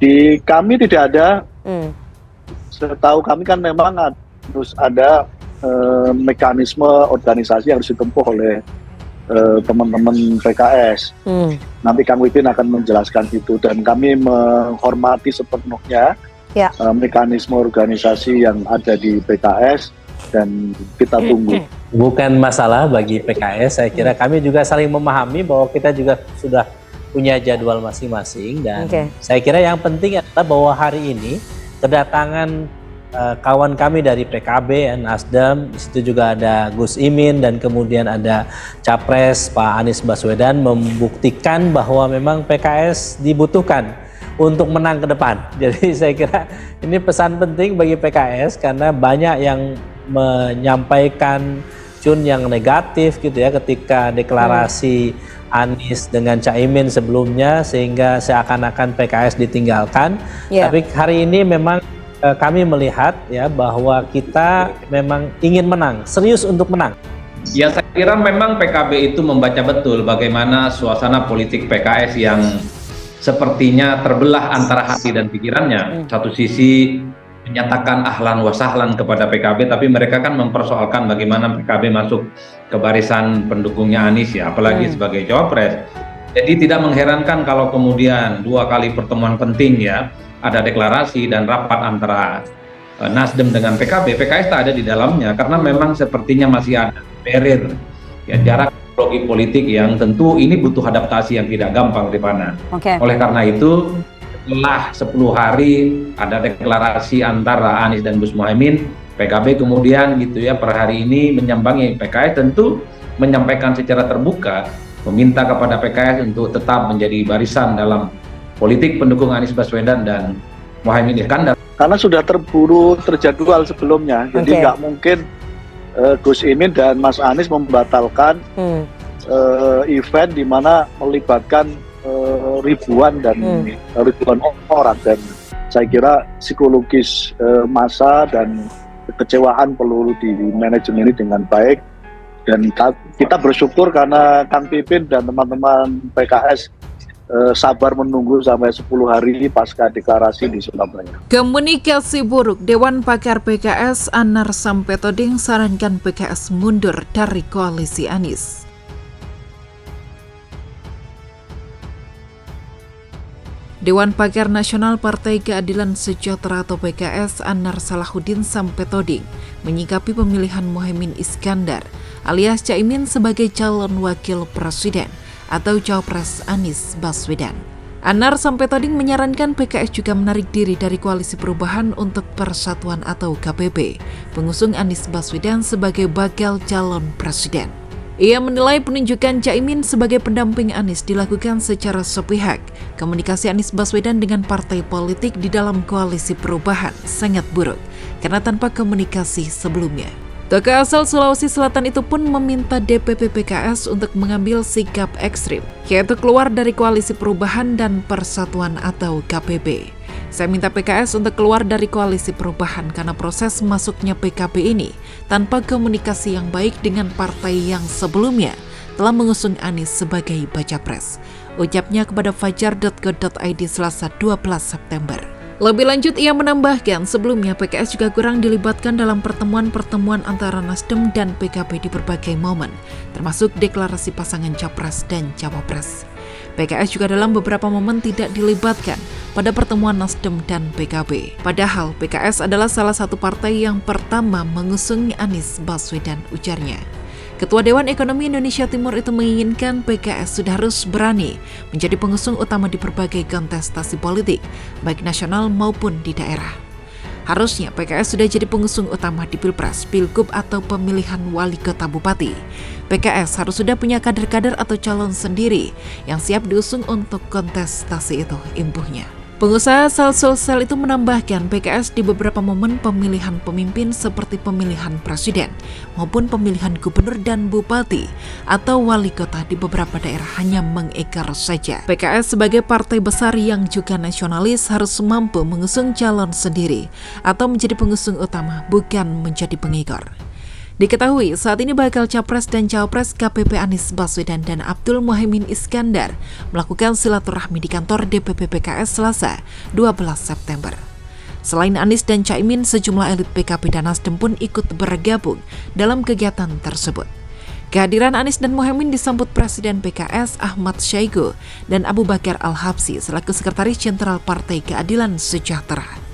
Di kami tidak ada. Setahu kami kan memang harus ada mekanisme organisasi yang harus ditempuh oleh teman-teman PKS. Nanti Kang Pipin akan menjelaskan itu, dan kami menghormati sepenuhnya mekanisme organisasi yang ada di PKS, dan kita tunggu. Bukan masalah bagi PKS, saya kira kami juga saling memahami bahwa kita juga sudah punya jadwal masing-masing, dan saya kira yang penting adalah bahwa hari ini kedatangan kawan kami dari PKB, Nasdem, di situ juga ada Gus Imin, dan kemudian ada Capres Pak Anies Baswedan, membuktikan bahwa memang PKS dibutuhkan untuk menang ke depan. Jadi saya kira ini pesan penting bagi PKS, karena banyak yang menyampaikan yang negatif gitu ya ketika deklarasi Anies dengan Caimin sebelumnya, sehingga seakan-akan PKS ditinggalkan. Tapi hari ini memang kami melihat ya bahwa kita memang ingin menang, serius untuk menang. Ya, saya kira memang PKB itu membaca betul bagaimana suasana politik PKS yang sepertinya terbelah antara hati dan pikirannya. Satu sisi menyatakan ahlan wa sahlan kepada PKB, tapi mereka kan mempersoalkan bagaimana PKB masuk ke barisan pendukungnya Anies ya, apalagi sebagai cawapres. Jadi tidak mengherankan kalau kemudian 2 kali pertemuan penting ya, ada deklarasi dan rapat antara Nasdem dengan PKB, PKS tak ada di dalamnya karena memang sepertinya masih ada barrier ya, jarak logi politik yang tentu ini butuh adaptasi yang tidak gampang, Rifana. Oleh karena itu setelah 10 hari ada deklarasi antara Anies dan Gus Muhaimin, PKB kemudian gitu ya per hari ini menyambangi PKS, tentu menyampaikan secara terbuka meminta kepada PKS untuk tetap menjadi barisan dalam politik pendukung Anies Baswedan dan Muhaimin Iskandar. Karena sudah terburu terjadwal sebelumnya, jadi nggak mungkin Gus Imin dan Mas Anies membatalkan event di mana melibatkan ribuan orang, dan saya kira psikologis massa dan kekecewaan perlu di manajemen ini dengan baik, dan kita bersyukur karena Kang Pipin dan teman-teman PKS sabar menunggu sampai 10 hari pasca deklarasi di Surabaya. Komunikasi buruk, Dewan Pakar PKS Anar Sampetoding sarankan PKS mundur dari koalisi Anies. Dewan Pakar Nasional Partai Keadilan Sejahtera atau PKS Anar Salahuddin Sampetoding menyikapi pemilihan Muhaimin Iskandar alias Caimin sebagai calon wakil presiden atau Cawapres Anies Baswedan. Anar Sampetoding menyarankan PKS juga menarik diri dari Koalisi Perubahan untuk Persatuan atau KPP, pengusung Anies Baswedan sebagai bakal calon presiden. Ia menilai penunjukan Caimin sebagai pendamping Anies dilakukan secara sepihak. Komunikasi Anies Baswedan dengan partai politik di dalam Koalisi Perubahan sangat buruk karena tanpa komunikasi sebelumnya. Tokoh asal Sulawesi Selatan itu pun meminta DPP PKS untuk mengambil sikap ekstrim, yaitu keluar dari Koalisi Perubahan dan Persatuan atau KPP. Saya minta PKS untuk keluar dari Koalisi Perubahan karena proses masuknya PKB ini tanpa komunikasi yang baik dengan partai yang sebelumnya telah mengusung Anies sebagai baca pres. Ucapnya kepada fajar.co.id Selasa 12 September. Lebih lanjut, ia menambahkan sebelumnya PKS juga kurang dilibatkan dalam pertemuan-pertemuan antara Nasdem dan PKB di berbagai momen, termasuk deklarasi pasangan Capres dan Cawapres. PKS juga dalam beberapa momen tidak dilibatkan pada pertemuan Nasdem dan PKB. Padahal PKS adalah salah satu partai yang pertama mengusung Anies Baswedan, ujarnya. Ketua Dewan Ekonomi Indonesia Timur itu menginginkan PKS sudah harus berani menjadi pengusung utama di berbagai kontestasi politik, baik nasional maupun di daerah. Harusnya PKS sudah jadi pengusung utama di Pilpres, Pilgub atau pemilihan wali kota bupati. PKS harus sudah punya kader-kader atau calon sendiri yang siap diusung untuk kontestasi itu, imbuhnya. Pengusaha asal Sulsel itu menambahkan PKS di beberapa momen pemilihan pemimpin seperti pemilihan presiden maupun pemilihan gubernur dan bupati atau wali kota di beberapa daerah hanya mengekor saja. PKS sebagai partai besar yang juga nasionalis harus mampu mengusung calon sendiri atau menjadi pengusung utama, bukan menjadi pengekor. Diketahui saat ini bakal Capres dan Cawapres KPP Anies Baswedan dan Abdul Muhaimin Iskandar melakukan silaturahmi di kantor DPP PKS Selasa 12 September. Selain Anies dan Caimin, sejumlah elit PKB dan Nasdem pun ikut bergabung dalam kegiatan tersebut. Kehadiran Anies dan Muhaimin disambut Presiden PKS Ahmad Syaiqo dan Abu Bakar Al-Habsyi selaku Sekretaris Jenderal Partai Keadilan Sejahtera.